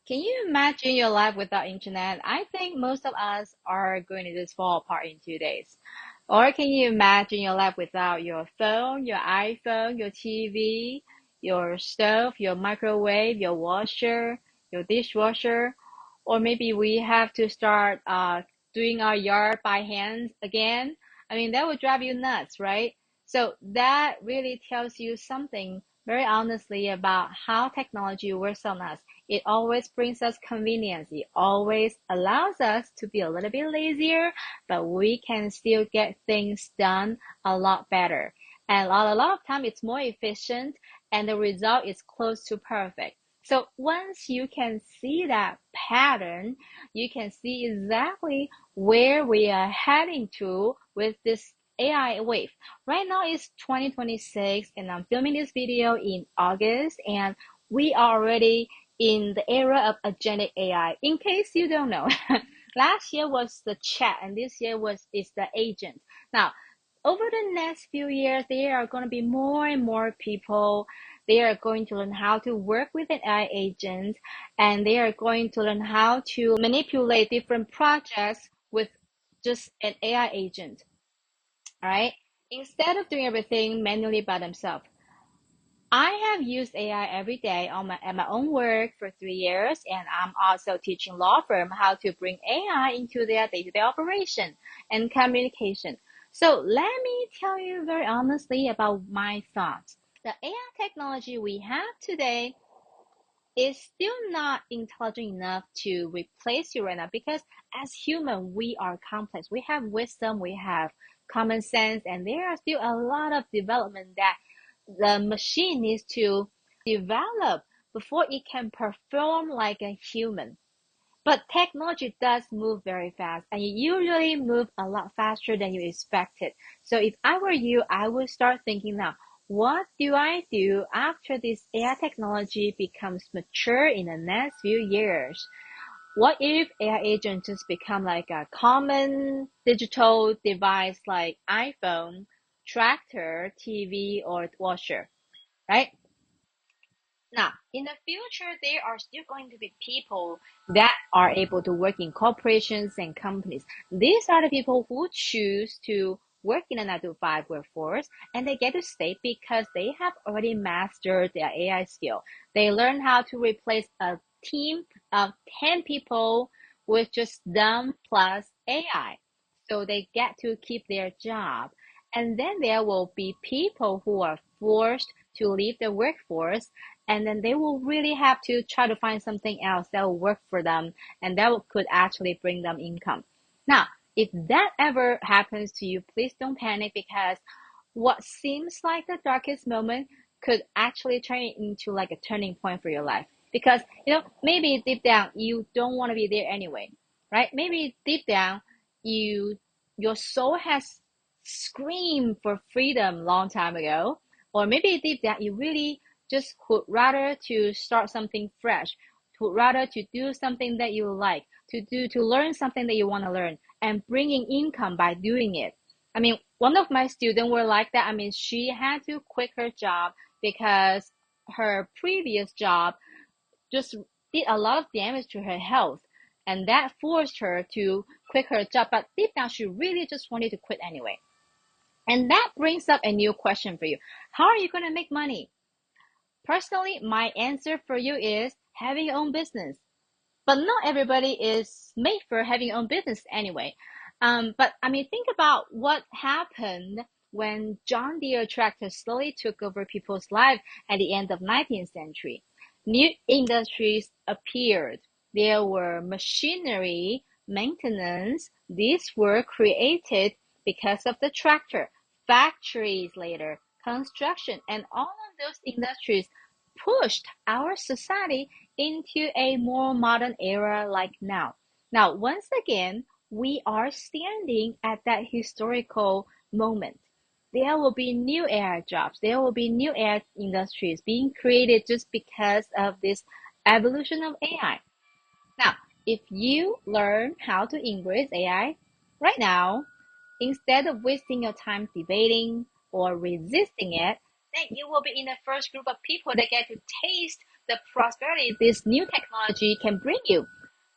Can you imagine your life without internet? I think most of us are going to just fall apart in 2 days. Or can you imagine your life without your phone, your iPhone, your TV, your stove, your microwave, your washer, your dishwasher? Or maybe we have to start doing our yard by hand again. I mean, that would drive you nuts, right? So that really tells you something very honestly about how technology works on us. It always brings us convenience. It always allows us to be a little bit lazier, but we can still get things done a lot better. And a lot of time it's more efficient and the result is close to perfect. So once you can see that pattern, you can see exactly where we are heading to with this AI wave. Right now it's 2026 and I'm filming this video in August and we are already in the era of agentic AI. In case you don't know, last year was the chat and this year is the agent. Now, over the next few years, there are going to be more and more people. They are going to learn how to work with an AI agent and they are going to learn how to manipulate different projects with just an AI agent. All right. Instead of doing everything manually by themselves. I have used AI every day at my own work for 3 years, and I'm also teaching law firm how to bring AI into their day-to-day operation and communication. So let me tell you very honestly about my thoughts. The AI technology we have today is still not intelligent enough to replace you right now because as human we are complex. We have wisdom, we have common sense, and there are still a lot of development that the machine needs to develop before it can perform like a human. But technology does move very fast and it usually move a lot faster than you expected. So if I were you, I would start thinking now, what do I do after this AI technology becomes mature in the next few years? What if AI agents just become like a common digital device like iPhone, tractor, TV, or washer, right? Now, in the future, there are still going to be people that are able to work in corporations and companies. These are the people who choose to work in a 9 to 5 workforce and they get to stay because they have already mastered their AI skill. They learn how to replace a team of 10 people with just them plus AI. So they get to keep their job. And then there will be people who are forced to leave the workforce and then they will really have to try to find something else that will work for them and that could actually bring them income. Now, if that ever happens to you, please don't panic because what seems like the darkest moment could actually turn into like a turning point for your life. Because, maybe deep down you don't want to be there anyway, right? Maybe deep down you your soul has screamed for freedom long time ago, or maybe deep down you really just would rather to start something fresh, would rather to do something that you like, to learn something that you want to learn and bringing income by doing it. I mean, one of my students were like that. I mean, she had to quit her job because her previous job just did a lot of damage to her health. And that forced her to quit her job. But deep down, she really just wanted to quit anyway. And that brings up a new question for you. How are you going to make money? Personally, my answer for you is having your own business. But not everybody is made for having your own business anyway. But I mean, think about what happened when John Deere tractors slowly took over people's lives at the end of 19th century. New industries appeared. There were machinery, maintenance. These were created because of the tractor. Factories later, construction, and all of those industries pushed our society into a more modern era like now. Now, once again, we are standing at that historical moment. There will be new air jobs, there will be new air industries being created just because of this evolution of AI. Now, if you learn how to embrace AI right now, instead of wasting your time debating or resisting it, then you will be in the first group of people that get to taste the prosperity this new technology can bring you.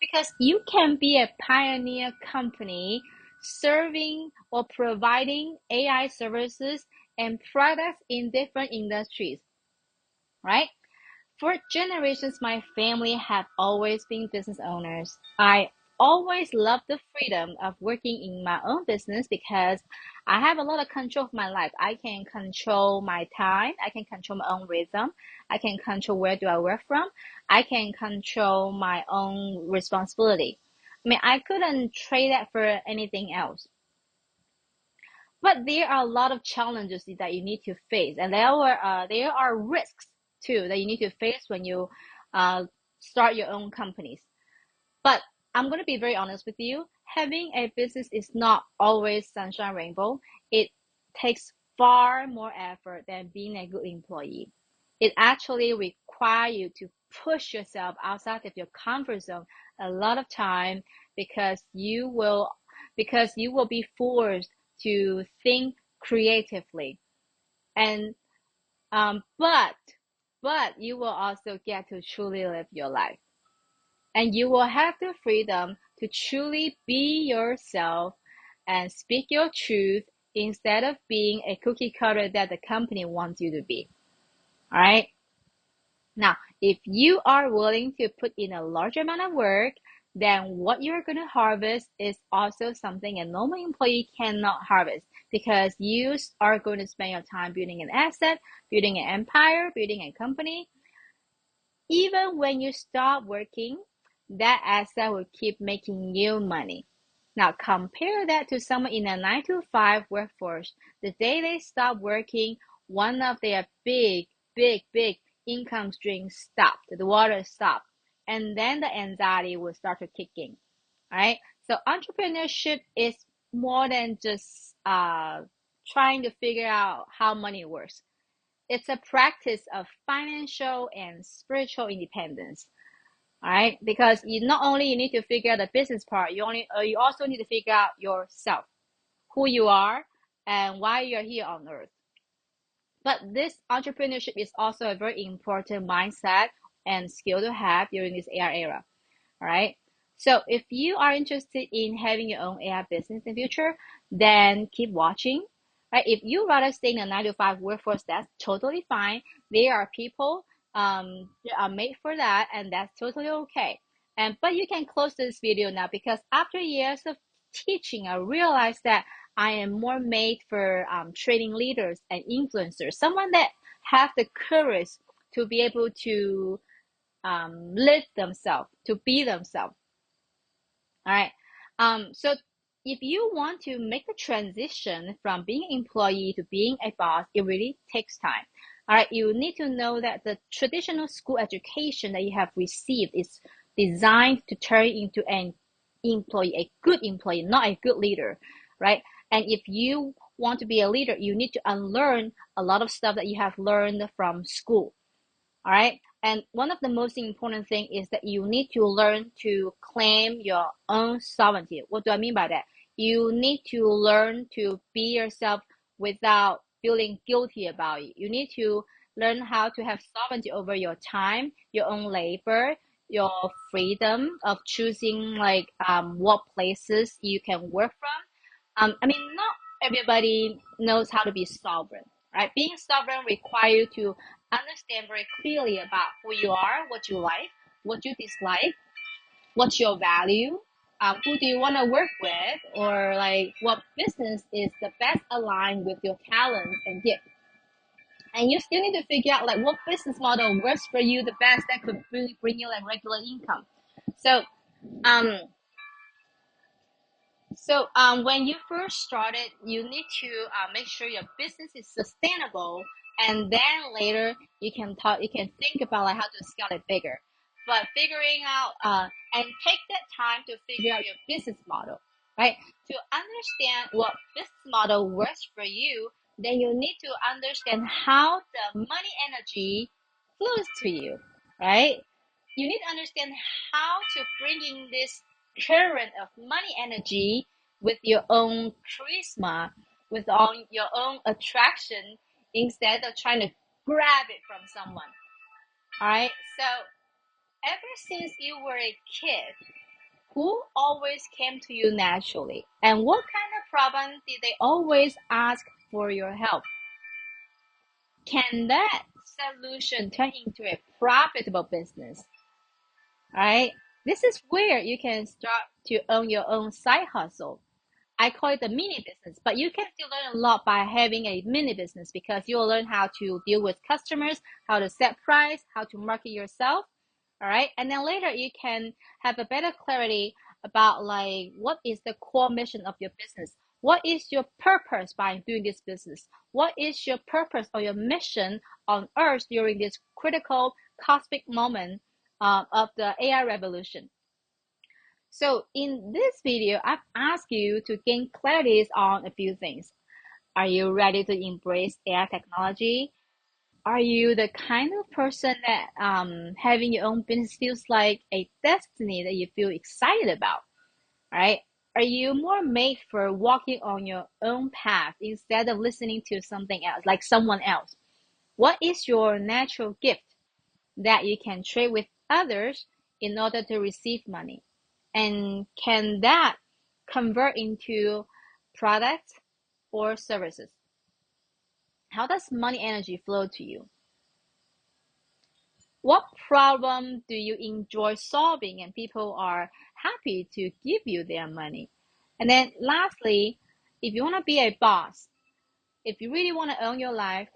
Because you can be a pioneer company serving or providing AI services and products in different industries, right? For generations, my family have always been business owners. I always loved the freedom of working in my own business because I have a lot of control of my life. I can control my time. I can control my own rhythm. I can control where do I work from. I can control my own responsibility. I mean, I couldn't trade that for anything else. But there are a lot of challenges that you need to face, and there are risks too that you need to face when you uh, start your own companies. But I'm going to be very honest with you. Having a business is not always sunshine rainbow. It takes far more effort than being a good employee. It actually requires you to push yourself outside of your comfort zone a lot of time because you will be forced to think creatively. And but you will also get to truly live your life, and you will have the freedom to truly be yourself and speak your truth instead of being a cookie cutter that the company wants you to be. All right. Now, if you are willing to put in a large amount of work, then what you're going to harvest is also something a normal employee cannot harvest, because you are going to spend your time building an asset, building an empire, building a company. Even when you stop working, that asset will keep making you money. Now compare that to someone in a 9 to 5 workforce. The day they stop working, one of their big income streams stopped. The water stopped. And then the anxiety will start to kick in. Right? So entrepreneurship is more than just trying to figure out how money works. It's a practice of financial and spiritual independence. All right, because you not only you need to figure out the business part, you also need to figure out yourself, who you are, and why you're here on earth. But this entrepreneurship is also a very important mindset and skill to have during this AI era. All right. So if you are interested in having your own AI business in the future, then keep watching. Right. If you rather stay in a 9 to 5 workforce, that's totally fine. There are people that are made for that, and that's totally okay. And but you can close this video now, because after years of teaching, I realized that I am more made for training leaders and influencers, someone that have the courage to be able to live themselves, to be themselves. All right. So if you want to make the transition from being an employee to being a boss, it really takes time. All right. You need to know that the traditional school education that you have received is designed to turn into an employee, a good employee, not a good leader, right? And if you want to be a leader, you need to unlearn a lot of stuff that you have learned from school. All right. And one of the most important thing is that you need to learn to claim your own sovereignty. What do I mean by that? You need to learn to be yourself without feeling guilty about it. You need to learn how to have sovereignty over your time, your own labor, your freedom of choosing like what places you can work from. I mean, not everybody knows how to be sovereign, right? Being sovereign requires you to understand very clearly about who you are, what you like, what you dislike, what's your value, who do you want to work with, or like what business is the best aligned with your talents and gifts. And you still need to figure out like what business model works for you the best that could really bring you like regular income. So um, when you first started, you need to make sure your business is sustainable, and then later you can think about like how to scale it bigger. But figuring out and take that time to figure out your business model, right? To understand what business model works for you, then you need to understand how the money energy flows to you, right? You need to understand how to bring in this current of money energy with your own charisma, with your own attraction, instead of trying to grab it from someone. All right. So ever since you were a kid, who always came to you naturally? And what kind of problem did they always ask for your help? Can that solution turn into a profitable business? Right? This is where you can start to own your own side hustle. I call it a mini business, but you can still learn a lot by having a mini business because you'll learn how to deal with customers, how to set price, how to market yourself. All right. And then later you can have a better clarity about like what is the core mission of your business? What is your purpose by doing this business? What is your purpose or your mission on earth during this critical cosmic moment of the AI revolution? So in this video, I've asked you to gain clarity on a few things. Are you ready to embrace AI technology? Are you the kind of person that having your own business feels like a destiny that you feel excited about, right? Are you more made for walking on your own path instead of listening to something else, like someone else? What is your natural gift that you can trade with others in order to receive money? And can that convert into products or services? How does money energy flow to you? What problem do you enjoy solving and people are happy to give you their money? And then lastly, if you want to be a boss, if you really want to own your life,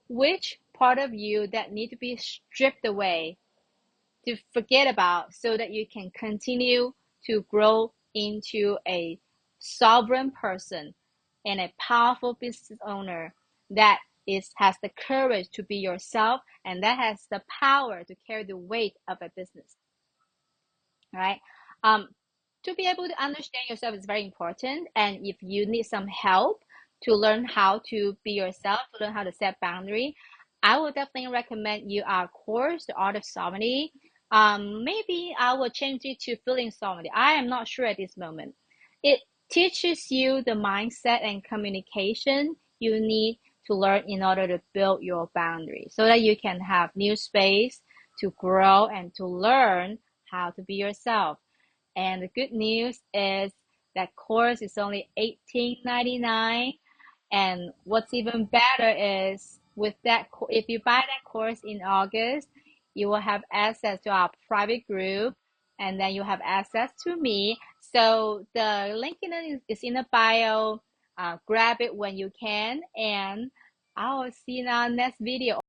which part of you that need to be stripped away to forget about so that you can continue to grow into a sovereign person and a powerful business owner that has the courage to be yourself and that has the power to carry the weight of a business, right? Um, to be able to understand yourself is very important. And if you need some help to learn how to be yourself, to learn how to set boundary, I would definitely recommend you our course, The Art of Sovereignty. Maybe I will change it to Feeling Sovereignty. I am not sure at this moment. It teaches you the mindset and communication you need to learn in order to build your boundaries so that you can have new space to grow and to learn how to be yourself. And the good news is that course is only $18.99. And what's even better is with that, if you buy that course in August, you will have access to our private group, and then you have access to me. So the link is in the bio. Grab it when you can, and I will see you in our next video.